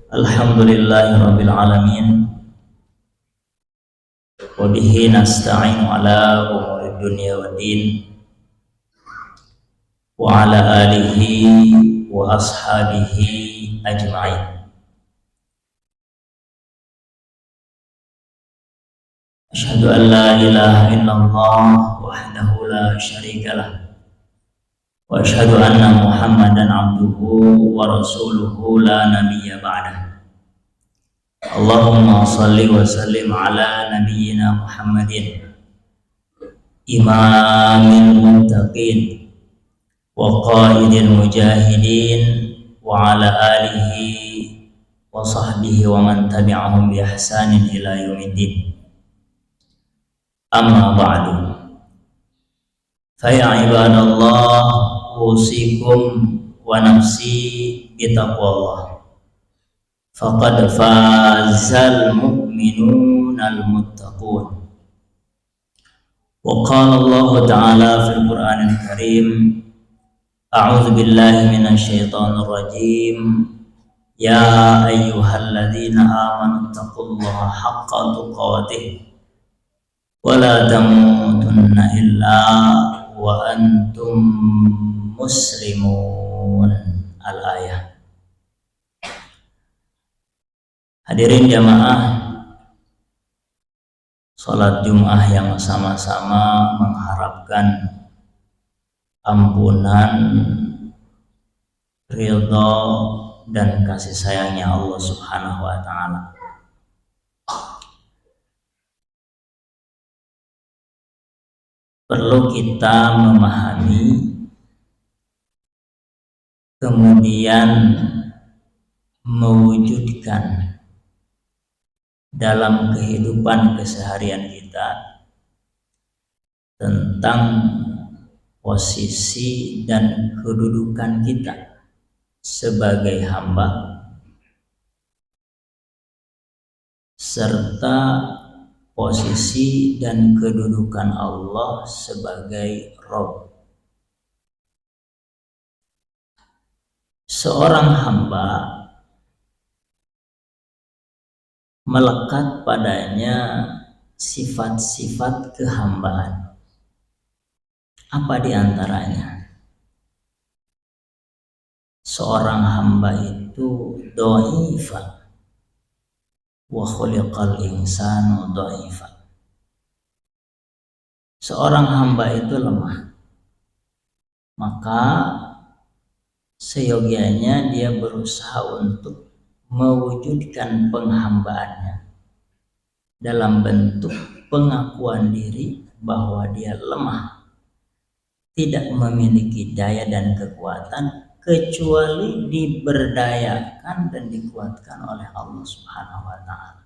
Alhamdulillahirabbil alamin wa bihi nasta'inu ala umurid dunya waddin wa ala alihi wa ashabihi ajma'in. Asyhadu an la ilaha illallah wahdahu la syarika lah wa asyhadu anna Muhammadan abduhu wa rasuluhu la nabiyya ba'dah. Allahumma salli wa sallim ala nabiyyina Muhammadin imamil muttaqin wa qaidil mujahidin wa ala alihi wa sahbihi wa man tabi'ahum bi ihsanin ila yaumiddin. Amma ba'du. Fa ya ibadallah, usikum wa nafsi bitaqwallah. Faqad fazal mu'minunal muttaqun. Wa qala Allah ta'ala fil Qur'anil Karim, a'udzu billahi minasy syaithanir rajim. Ya ayyuhalladzina amanu taqullaha haqqa tuqatih wa la tamutunna illa wa antum muslimun. Al-ayah. Hadirin jamaah salat Jum'ah yang sama-sama mengharapkan ampunan, ridha dan kasih sayangnya Allah Subhanahu wa ta'ala. Perlu kita memahami, kemudian mewujudkan dalam kehidupan keseharian kita tentang posisi dan kedudukan kita sebagai hamba serta posisi dan kedudukan Allah sebagai Rabb. Seorang hamba melekat padanya sifat-sifat kehambaan. Apa di antaranya? Seorang hamba itu dhaifah. Wa khuliqal insanu dhaifan. Seorang hamba itu lemah, maka seyogianya dia berusaha untuk mewujudkan penghambaannya dalam bentuk pengakuan diri bahwa dia lemah, tidak memiliki daya dan kekuatan kecuali diberdayakan dan dikuatkan oleh Allah Subhanahu wa ta'ala.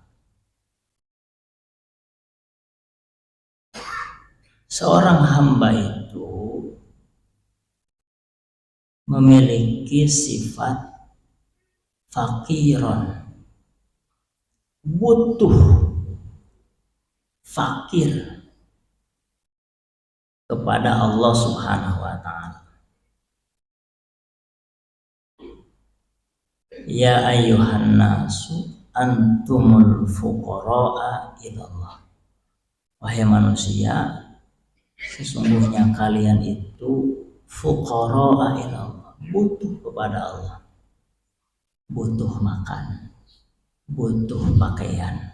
Seorang hamba itu memiliki sifat fakiron, butuh, fakir kepada Allah Subhanahu wa ta'ala. Ya ayyuhan nasu antumul fuqara'a ilallah. Wahai manusia, sesungguhnya kalian itu fuqara'a ilallah, butuh kepada Allah. Butuh makan, butuh pakaian,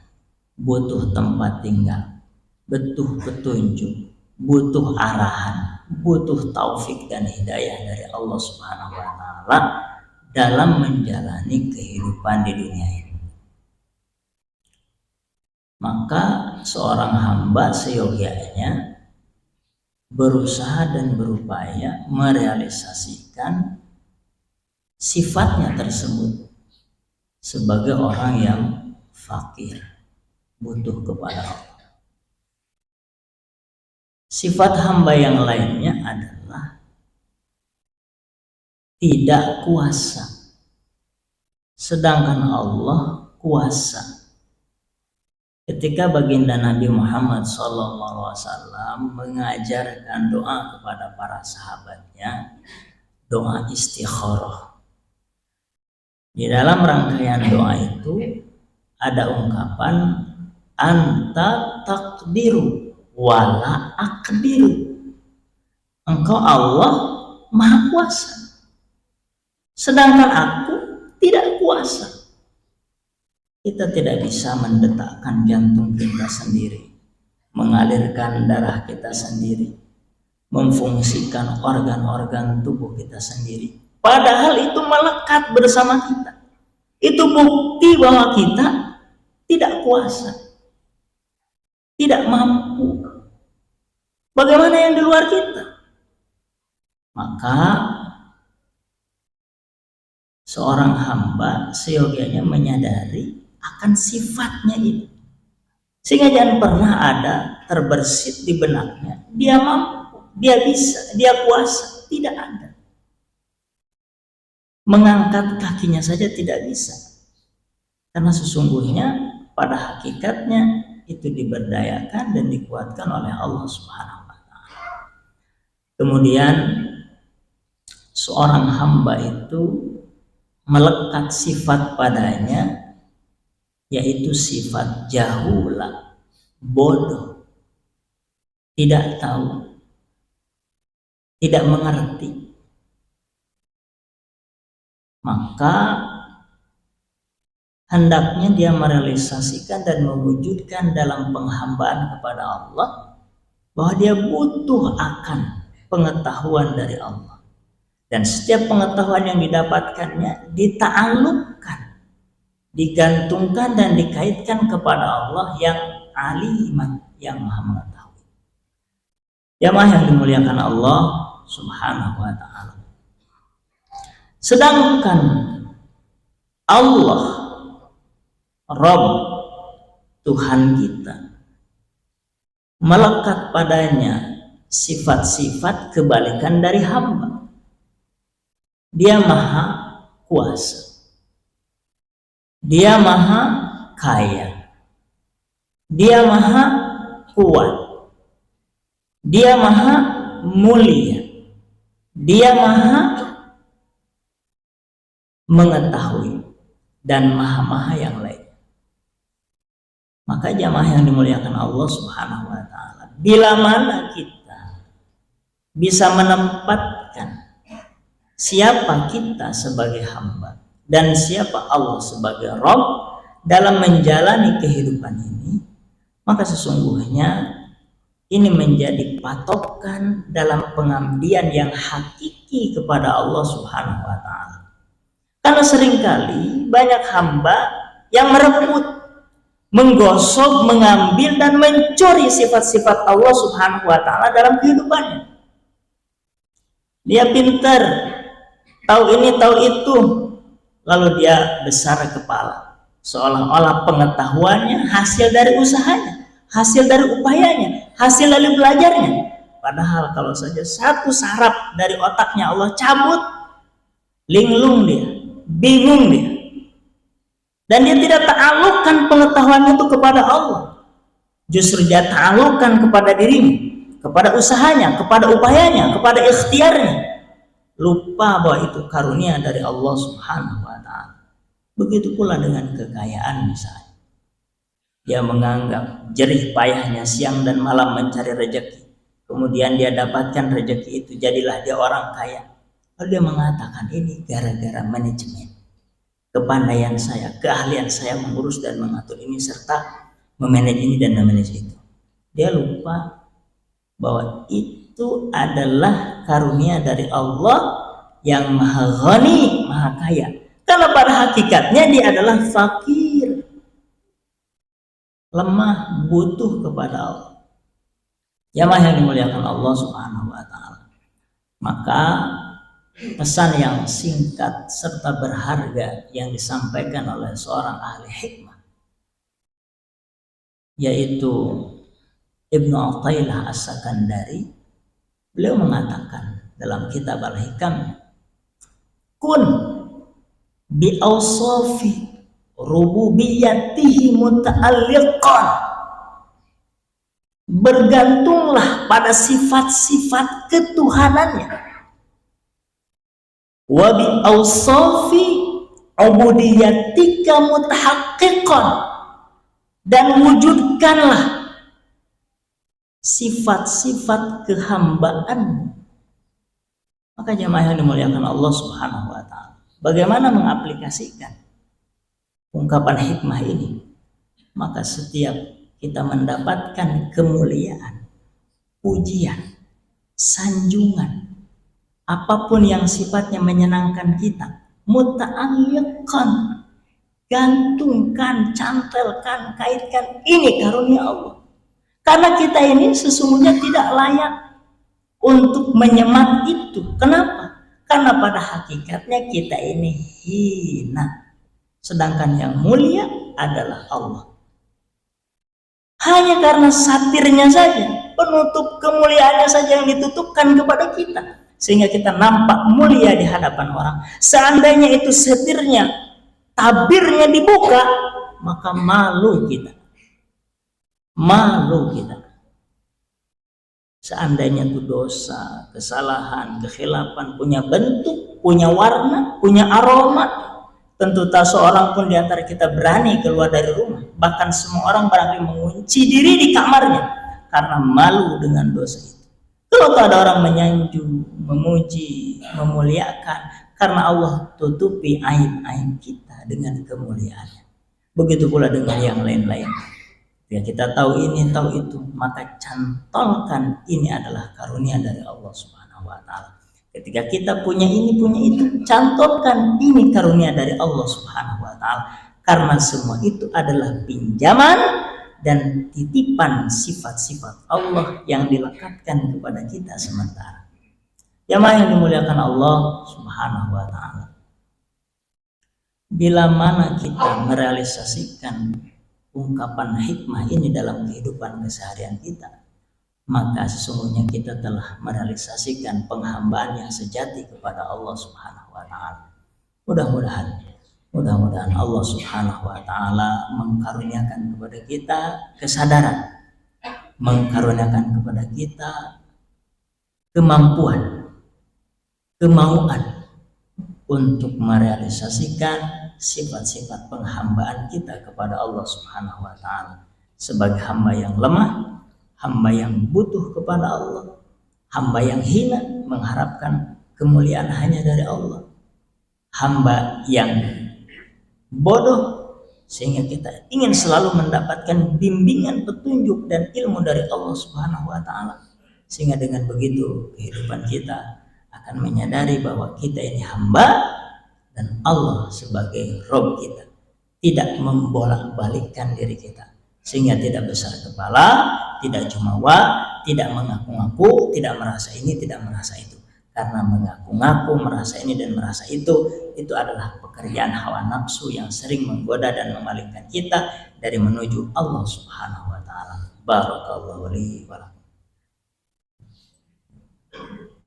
butuh tempat tinggal, butuh petunjuk, butuh arahan, butuh taufik dan hidayah dari Allah Subhanahu wa ta'ala dalam menjalani kehidupan di dunia ini. Maka seorang hamba seyogianya berusaha dan berupaya merealisasikan sifatnya tersebut sebagai orang yang fakir, butuh kepada Allah. Sifat hamba yang lainnya adalah tidak kuasa, sedangkan Allah kuasa. Ketika baginda Nabi Muhammad SAW mengajarkan doa kepada para sahabatnya, doa istikharah, Di dalam rangkaian doa itu ada ungkapan anta takdiru wala akdiru. Engkau Allah maha kuasa, sedangkan aku tidak kuasa. Kita tidak bisa mendetakkan jantung kita sendiri, mengalirkan darah kita sendiri, memfungsikan organ-organ tubuh kita sendiri. Padahal itu melekat bersama kita. Itu bukti bahwa kita tidak kuasa, tidak mampu. Bagaimana yang di luar kita? Maka seorang hamba seyogianya menyadari akan sifatnya ini, sehingga jangan pernah ada terbersit di benaknya dia mampu, dia bisa, dia kuasa. Tidak ada. Mengangkat kakinya saja tidak bisa, karena sesungguhnya pada hakikatnya itu diberdayakan dan dikuatkan oleh Allah Subhanahu wa Ta'ala. Kemudian seorang hamba itu melekat sifat padanya, yaitu sifat jahula, bodoh, tidak tahu, tidak mengerti. Maka hendaknya dia merealisasikan dan mewujudkan dalam penghambaan kepada Allah bahwa dia butuh akan pengetahuan dari Allah, dan setiap pengetahuan yang didapatkannya dita'alluqkan, digantungkan dan dikaitkan kepada Allah yang aliman, yang maha mengetahui. Jamaah yang dimuliakan Allah Subhanahu wa Ta'ala, sedangkan Allah Rabb, Tuhan kita, melekat padanya sifat-sifat kebalikan dari hamba. Dia maha kuasa, dia maha kaya, dia maha kuat, dia maha mulia, dia maha mengetahui, dan maha-maha yang lain. Maka jamaah yang dimuliakan Allah Subhanahu wa Ta'ala, bila mana kita bisa menempatkan siapa kita sebagai hamba dan siapa Allah sebagai Rabb dalam menjalani kehidupan ini, maka sesungguhnya ini menjadi patokan dalam pengabdian yang hakiki kepada Allah Subhanahu wa Ta'ala. Karena seringkali banyak hamba yang merebut, menggosok, mengambil dan mencuri sifat-sifat Allah Subhanahu wa Ta'ala dalam kehidupannya. Dia pintar, tahu ini, tahu itu, lalu dia besar kepala, seolah-olah pengetahuannya hasil dari usahanya, hasil dari upayanya, hasil dari belajarnya. Padahal kalau saja satu saraf dari otaknya Allah cabut, linglung dia, bingung dia, dan dia tidak ta'alluqkan pengetahuannya itu kepada Allah, justru dia ta'alluqkan kepada dirinya, kepada usahanya, kepada upayanya, kepada ikhtiarnya, lupa bahwa itu karunia dari Allah Subhanahu wa Ta'ala. Begitu pula dengan kekayaan misalnya, dia menganggap jerih payahnya siang dan malam mencari rezeki, kemudian dia dapatkan rezeki itu, jadilah dia orang kaya. Lalu dia mengatakan ini gara-gara manajemen, kepandaian saya, keahlian saya mengurus dan mengatur ini serta memanage ini dan memanage itu. Dia lupa bahwa itu adalah karunia dari Allah yang maha ghani, maha kaya. Karena pada hakikatnya dia adalah fakir, lemah, butuh kepada Allah. Jamaah yang dimuliakan Allah Subhanahu wa Ta'ala, maka pesan yang singkat serta berharga yang disampaikan oleh seorang ahli hikmah, yaitu Ibnu Athaillah As-Sakandari, beliau mengatakan dalam kitab Al-Hikam, kun bi awsafi rububiyatihi muta'alliqan, bergantunglah pada sifat-sifat ketuhanannya, wa bi awsafi ubudiyatika mutahaqqiqan, dan wujudkanlah sifat-sifat kehambaan. Maka jemaah yang dimuliakan Allah Subhanahu wa taala, bagaimana mengaplikasikan ungkapan hikmah ini? Maka setiap kita mendapatkan kemuliaan, pujian, sanjungan, apapun yang sifatnya menyenangkan kita, muta'alliqan, gantungkan, cantelkan, kaitkan, ini karunia Allah. Karena kita ini sesungguhnya tidak layak untuk menyemat itu. Kenapa? Karena pada hakikatnya kita ini hina, sedangkan yang mulia adalah Allah. Hanya karena satirnya saja, penutup kemuliaannya saja yang ditutupkan kepada kita, sehingga kita nampak mulia di hadapan orang. Seandainya itu satirnya, tabirnya dibuka, maka malu kita. Malu kita. Seandainya itu dosa, kesalahan, kekhilafan punya bentuk, punya warna, punya aroma, tentu tak seorang pun di antara kita berani keluar dari rumah. Bahkan semua orang barangkali mengunci diri di kamarnya karena malu dengan dosa itu. Kalau tak ada orang menyanjung, memuji, memuliakan, karena Allah tutupi aib-aib kita dengan kemuliaannya. Begitu pula dengan yang lain-lain. Ya, kita tahu ini, tahu itu, maka cantolkan ini adalah karunia dari Allah Subhanahu wa taala. Ketika kita punya ini, punya itu, cantolkan ini karunia dari Allah Subhanahu wa taala. Karena semua itu adalah pinjaman dan titipan sifat-sifat Allah yang dilekatkan kepada kita sementara. Jamaah yang dimuliakan Allah Subhanahu wa taala. Bila mana kita merealisasikan ungkapan hikmah ini dalam kehidupan keseharian kita, maka sesungguhnya kita telah merealisasikan penghambaan yang sejati kepada Allah Subhanahu wa taala. Mudah-mudahan Allah Subhanahu wa taala mengkaruniakan kepada kita kesadaran, mengkaruniakan kepada kita kemampuan, kemauan untuk merealisasikan sifat-sifat penghambaan kita kepada Allah Subhanahu wa taala sebagai hamba yang lemah, hamba yang butuh kepada Allah, hamba yang hina mengharapkan kemuliaan hanya dari Allah, hamba yang bodoh sehingga kita ingin selalu mendapatkan bimbingan, petunjuk dan ilmu dari Allah Subhanahu wa taala, sehingga dengan begitu kehidupan kita akan menyadari bahwa kita ini hamba dan Allah sebagai Rob kita tidak membolak-balikkan diri kita, sehingga tidak besar kepala, tidak jumawa, tidak mengaku-ngaku, tidak merasa ini, tidak merasa itu. Karena mengaku-ngaku, merasa ini dan merasa itu adalah pekerjaan hawa nafsu yang sering menggoda dan memalingkan kita dari menuju Allah Subhanahu wa taala. Barakallahu li wa lakum.